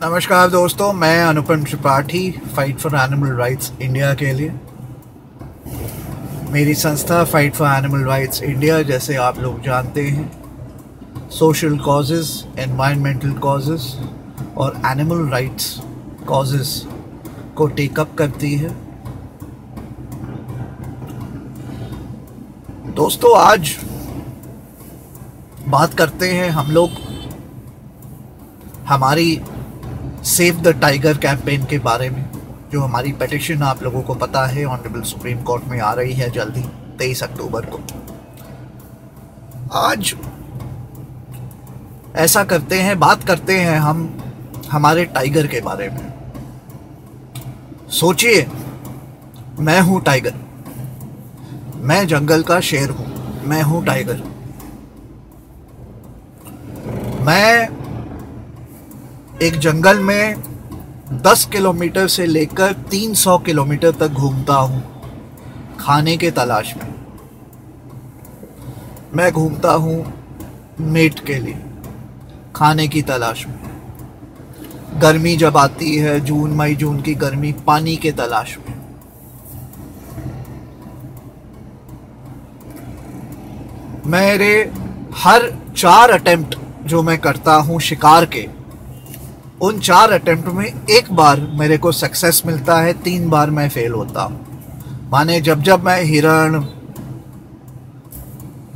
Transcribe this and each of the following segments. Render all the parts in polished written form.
नमस्कार दोस्तों, मैं Anupam Tripathi fight for animal rights India के लिए। मेरी संस्था fight for animal rights India, जैसे आप लोग जानते हैं, सोशल कॉजेज़, एनवायरमेंटल कॉजेज़ और एनिमल राइट्स कॉजेज़ को टेकअप करती है। दोस्तों, आज बात करते हैं हम लोग हमारी सेव द टाइगर कैंपेन के बारे में। जो हमारी पेटिशन आप लोगों को पता है ऑनरेबल सुप्रीम कोर्ट में आ रही है जल्दी 23 अक्टूबर को। आज ऐसा करते हैं, बात करते हैं हम हमारे टाइगर के बारे में। सोचिए, मैं हूं टाइगर, मैं जंगल का शेर हूं, मैं हूं टाइगर। मैं एक जंगल में 10 किलोमीटर से लेकर 300 किलोमीटर तक घूमता हूँ खाने के तलाश में। मैं घूमता हूँ मीट के लिए, खाने की तलाश में। गर्मी जब आती है, जून मई जून की गर्मी, पानी के तलाश में। मेरे हर 4 अटेम्प्ट जो मैं करता हूँ शिकार के, उन 4 अटेम्प्ट में एक बार मेरे को सक्सेस मिलता है, 3 बार मैं फेल होता हूँ। माने जब मैं हिरण,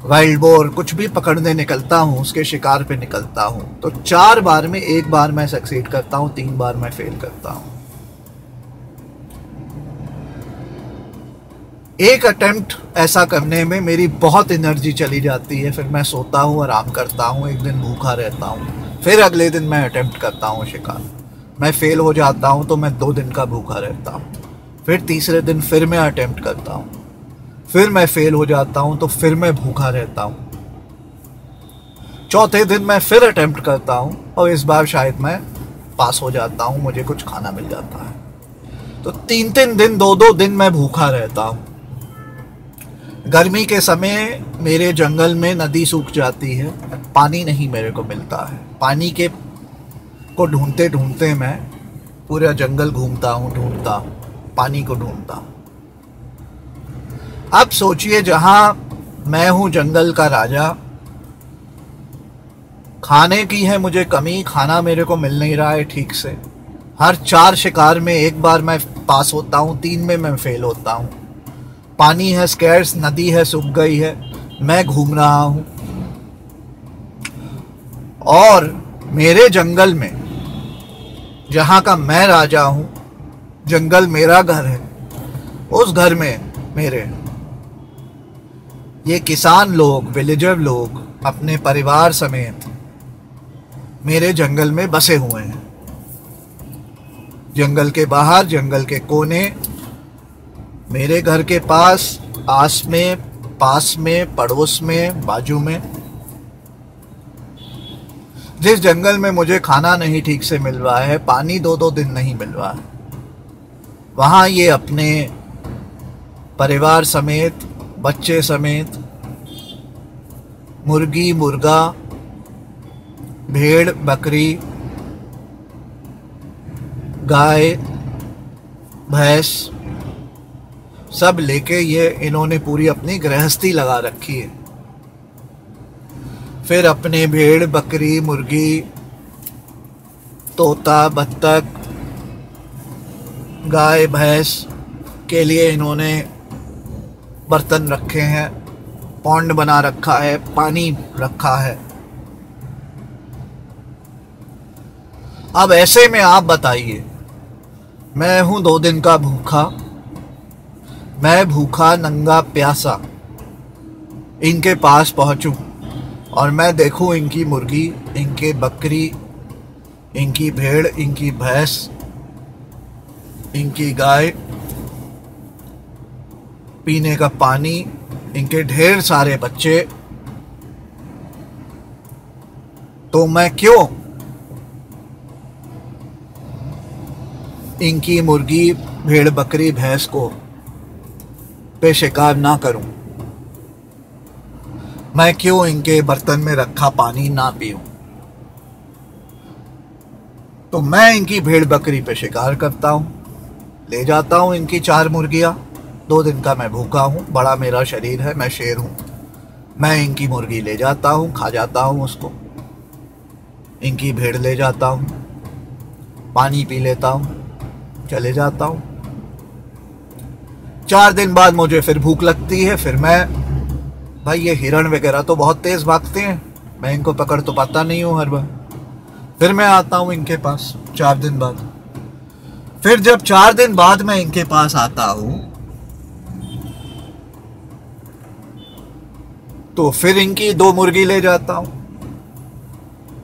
वाइल्ड बोर कुछ भी पकड़ने निकलता हूँ, उसके शिकार पे निकलता हूँ, तो 4 बार में 1 बार मैं सक्सीड करता हूँ, 3 बार मैं फेल करता हूँ। एक अटेम्प्ट ऐसा करने में मेरी बहुत एनर्जी चली जाती है, फिर मैं सोता हूँ, आराम करता हूँ, एक दिन भूखा रहता हूँ, फिर अगले दिन मैं अटेम्प्ट करता हूँ शिकार। मैं फेल हो जाता हूँ तो मैं 2 दिन का भूखा रहता हूँ, फिर तीसरे दिन फिर मैं अटेम्प्ट करता हूँ, फिर मैं फेल हो जाता हूँ तो फिर मैं भूखा रहता हूँ, चौथे दिन मैं फिर अटेम्प्ट करता हूँ और इस बार शायद मैं पास हो जाता हूँ, मुझे कुछ खाना मिल जाता है। तो 3-3 दिन, 2-2 दिन मैं भूखा रहता हूँ। गर्मी के समय मेरे जंगल में नदी सूख जाती है, पानी नहीं मेरे को मिलता है। पानी के को ढूंढते ढूंढते मैं पूरा जंगल घूमता हूँ, ढूंढता हूँ, पानी को ढूंढता हूँ। अब सोचिए, जहाँ मैं हूँ जंगल का राजा, खाने की है मुझे कमी, खाना मेरे को मिल नहीं रहा है ठीक से। हर 4 शिकार में 1 बार मैं पास होता हूँ, 3 में मैं फेल होता हूँ। पानी है स्कैर्स, नदी है सूख गई है, मैं घूम रहा हूँ। और मेरे जंगल में, जहाँ का मैं राजा हूँ, जंगल मेरा घर है, उस घर में मेरे ये किसान लोग, विलेजर लोग अपने परिवार समेत मेरे जंगल में बसे हुए हैं। जंगल के बाहर, जंगल के कोने, मेरे घर के पास, आस में, पास में, पड़ोस में, बाजू में। जिस जंगल में मुझे खाना नहीं ठीक से मिल रहा है, पानी 2-2 दिन नहीं मिल रहा है, वहाँ ये अपने परिवार समेत, बच्चे समेत, मुर्गी, मुर्गा, भेड़, बकरी, गाय, भैंस सब लेके ये इन्होंने पूरी अपनी गृहस्थी लगा रखी है। फिर अपने भेड़, बकरी, मुर्गी, तोता, बत्तख, गाय, भैंस के लिए इन्होंने बर्तन रखे हैं, पॉन्ड बना रखा है, पानी रखा है। अब ऐसे में आप बताइए, मैं हूँ 2 दिन का भूखा, मैं भूखा नंगा प्यासा इनके पास पहुँचूँ और मैं देखूँ इनकी मुर्गी, इनके बकरी, इनकी भेड़, इनकी भैंस, इनकी गाय, पीने का पानी, इनके ढेर सारे बच्चे, तो मैं क्यों इनकी मुर्गी, भेड़, बकरी, भैंस को पे शिकार ना करूं? मैं क्यों इनके बर्तन में रखा पानी ना पीऊं? तो मैं इनकी भेड़ बकरी पे शिकार करता हूँ, ले जाता हूँ इनकी 4 मुर्गियाँ। 2 दिन का मैं भूखा हूँ, बड़ा मेरा शरीर है, मैं शेर हूँ। मैं इनकी मुर्गी ले जाता हूँ, खा जाता हूँ उसको, इनकी भेड़ ले जाता हूँ, पानी पी लेता हूँ, चले जाता हूँ। 4 दिन बाद मुझे फिर भूख लगती है, फिर मैं, भाई ये हिरण वगैरह तो बहुत तेज़ भागते हैं, मैं इनको पकड़ तो पाता नहीं हूँ हर बार। फिर मैं आता हूँ इनके पास 4 दिन बाद। फिर जब 4 दिन बाद मैं इनके पास आता हूँ तो फिर इनकी 2 मुर्गी ले जाता हूँ।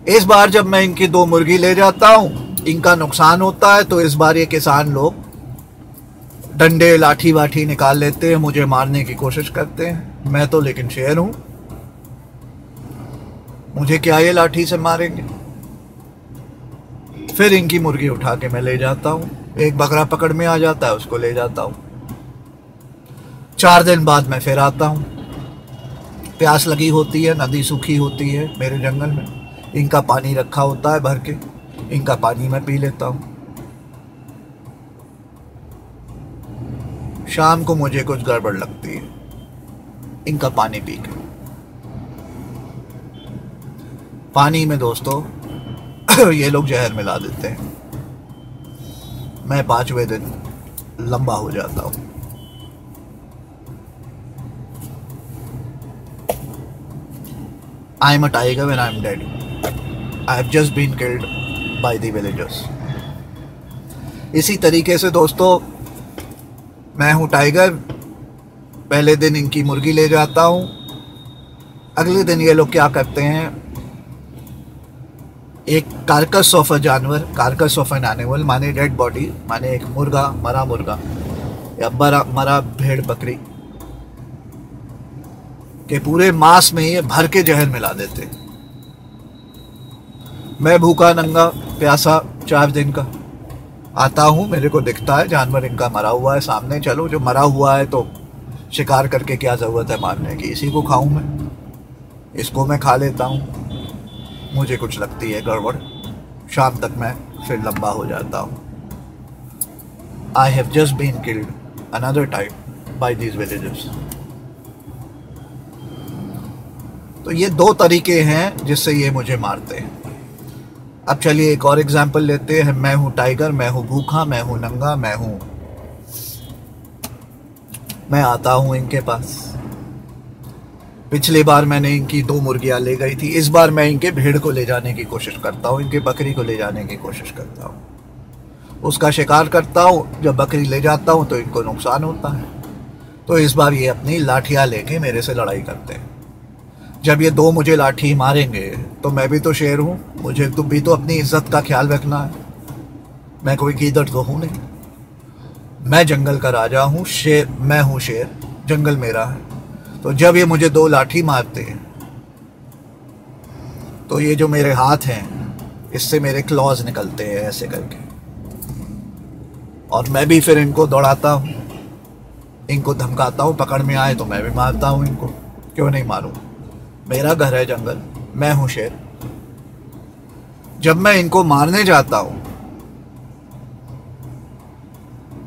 इस बार जब मैं इनकी 2 मुर्गी ले जाता हूँ, इनका नुकसान होता है, तो इस बार ये किसान लोग डंडे लाठी वाठी निकाल लेते हैं, मुझे मारने की कोशिश करते हैं। मैं तो लेकिन शेर हूँ, मुझे क्या ये लाठी से मारेंगे। फिर इनकी मुर्गी उठा के मैं ले जाता हूँ, एक बकरा पकड़ में आ जाता है, उसको ले जाता हूँ। 4 दिन बाद मैं फिर आता हूँ, प्यास लगी होती है, नदी सूखी होती है मेरे जंगल में, इनका पानी रखा होता है भर के, इनका पानी मैं पी लेता हूँ। शाम को मुझे कुछ गड़बड़ लगती है इनका पानी पी के। पानी में दोस्तों ये लोग जहर मिला देते हैं। मैं 5वें दिन लंबा हो जाता हूँ। I am a tiger when I am dead. I have just been killed by the villagers. इसी तरीके से दोस्तों मैं हूँ टाइगर। पहले दिन इनकी मुर्गी ले जाता हूँ, अगले दिन ये लोग क्या करते हैं, एक कार्कस ऑफ अ जानवर, कार्कस ऑफ एन एनिमल माने डेड बॉडी, माने एक मुर्गा, मरा मुर्गा या मरा भेड़ बकरी के पूरे मांस में ये भर के जहर मिला देते। मैं भूखा नंगा प्यासा 4 दिन का आता हूँ, मेरे को दिखता है जानवर इनका मरा हुआ है सामने, चलो जो मरा हुआ है तो शिकार करके क्या ज़रूरत है मारने की, इसी को खाऊं मैं, इसको मैं खा लेता हूँ। मुझे कुछ लगती है गड़बड़, शाम तक मैं फिर लंबा हो जाता हूँ। I have just been killed another time by these villagers. तो ये 2 तरीके हैं जिससे ये मुझे मारते हैं। अब चलिए एक और एग्जाम्पल लेते हैं। मैं हूँ टाइगर, मैं हूँ भूखा, मैं हूँ नंगा, मैं आता हूँ इनके पास। पिछली बार मैंने इनकी 2 मुर्गियाँ ले गई थी, इस बार मैं इनके भेड़ को ले जाने की कोशिश करता हूँ, इनके बकरी को ले जाने की कोशिश करता हूँ, उसका शिकार करता हूँ। जब बकरी ले जाता हूँ तो इनको नुकसान होता है, तो इस बार ये अपनी लाठियाँ लेके मेरे से लड़ाई करते हैं। जब ये 2 मुझे लाठी मारेंगे तो मैं भी तो शेर हूँ, मुझे तो भी तो अपनी इज्जत का ख्याल रखना है। मैं कोई गीदड़ तो हूँ नहीं, मैं जंगल का राजा हूँ, शेर मैं हूँ, शेर जंगल मेरा है। तो जब ये मुझे 2 लाठी मारते हैं तो ये जो मेरे हाथ हैं इससे मेरे क्लॉज निकलते हैं ऐसे करके, और मैं भी फिर इनको दौड़ाता हूँ, इनको धमकाता हूँ, पकड़ में आए तो मैं भी मारता हूँ इनको, क्यों नहीं मारूँ, मेरा घर है जंगल, मैं हूँ शेर। जब मैं इनको मारने जाता हूँ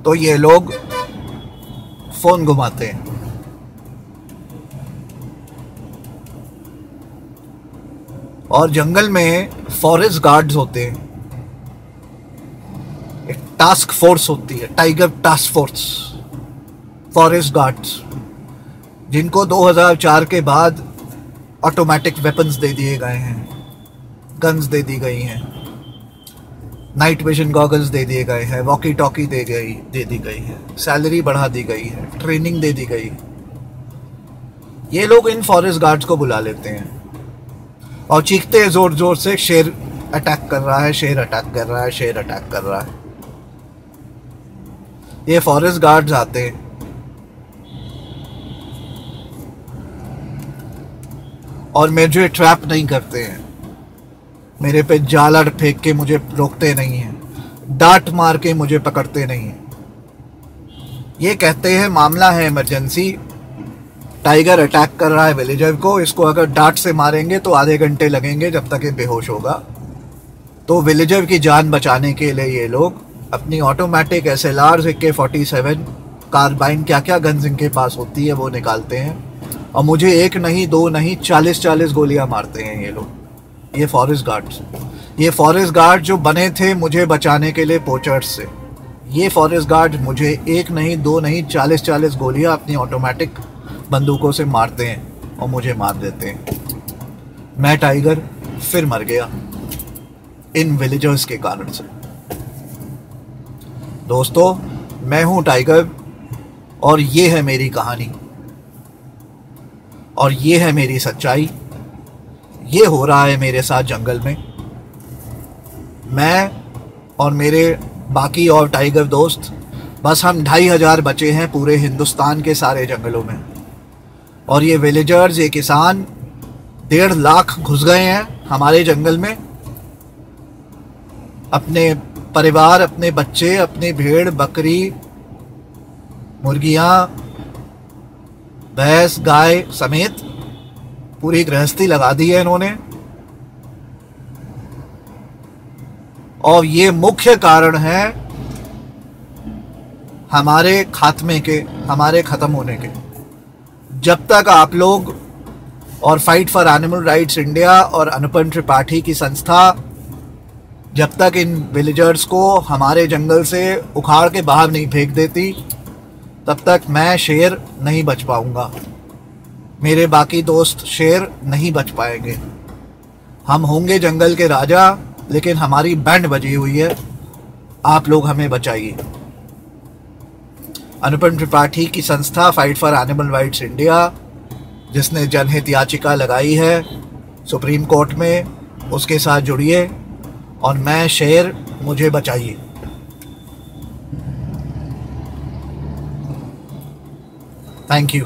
तो ये लोग फोन घुमाते हैं, और जंगल में फॉरेस्ट गार्ड्स होते हैं, एक टास्क फोर्स होती है, tiger task force, forest guards, जिनको 2004 के बाद ऑटोमेटिक वेपन्स दे दिए गए हैं, गन्स दे दी गई हैं, नाइट विजन गॉगल्स दे दिए गए हैं, वॉकी टॉकी दे दी गई है, सैलरी बढ़ा दी गई है, ट्रेनिंग दे दी गई। ये लोग इन फॉरेस्ट गार्ड्स को बुला लेते हैं और चीखते हैं जोर जोर से, शेर अटैक कर रहा है, शेर अटैक कर रहा है, शेर अटैक कर रहा है। ये फॉरेस्ट गार्ड्स आते हैं और मुझे ट्रैप नहीं करते हैं, मेरे पे जाला फेंक के मुझे रोकते नहीं हैं, डांट मार के मुझे पकड़ते नहीं हैं। ये कहते हैं मामला है इमरजेंसी, टाइगर अटैक कर रहा है विलेजर को, इसको अगर डांट से मारेंगे तो आधे घंटे लगेंगे जब तक ये बेहोश होगा, तो विलेजर की जान बचाने के लिए ये लोग अपनी ऑटोमेटिक SLR AK-47 कार्बाइन, क्या क्या गन्स इनके पास होती है वो निकालते हैं और मुझे एक नहीं दो नहीं 40-40 गोलियां मारते हैं ये लोग। ये फॉरेस्ट गार्ड जो बने थे मुझे बचाने के लिए पोचर्स से, ये फॉरेस्ट गार्ड मुझे एक नहीं दो नहीं 40-40 गोलियां अपनी ऑटोमेटिक बंदूकों से मारते हैं और मुझे मार देते हैं। मैं टाइगर फिर मर गया इन विलेजर्स के कारण से। दोस्तों, मैं हूं टाइगर और ये है मेरी कहानी और ये है मेरी सच्चाई। ये हो रहा है मेरे साथ जंगल में। मैं और मेरे बाकी और टाइगर दोस्त, बस हम 2500 बचे हैं पूरे हिंदुस्तान के सारे जंगलों में। और ये विलेजर्स, ये किसान 1.5 लाख घुस गए हैं हमारे जंगल में। अपने परिवार, अपने बच्चे, अपनी भेड़ बकरी, मुर्गियां, भैंस, गाय समेत पूरी गृहस्थी लगा दी है इन्होंने। और ये मुख्य कारण है हमारे खात्मे के, हमारे खत्म होने के। जब तक आप लोग और fight for animal rights India और अनुपम त्रिपाठी की संस्था जब तक इन विलेजर्स को हमारे जंगल से उखाड़ के बाहर नहीं फेंक देती, तब तक मैं शेर नहीं बच पाऊंगा। मेरे बाकी दोस्त शेर नहीं बच पाएंगे। हम होंगे जंगल के राजा, लेकिन हमारी बैंड बजी हुई है। आप लोग हमें बचाइए। अनुपम त्रिपाठी की संस्था fight for animal rights India, जिसने जनहित याचिका लगाई है सुप्रीम कोर्ट में, उसके साथ जुड़िए और मैं शेर, मुझे बचाइए। Thank you.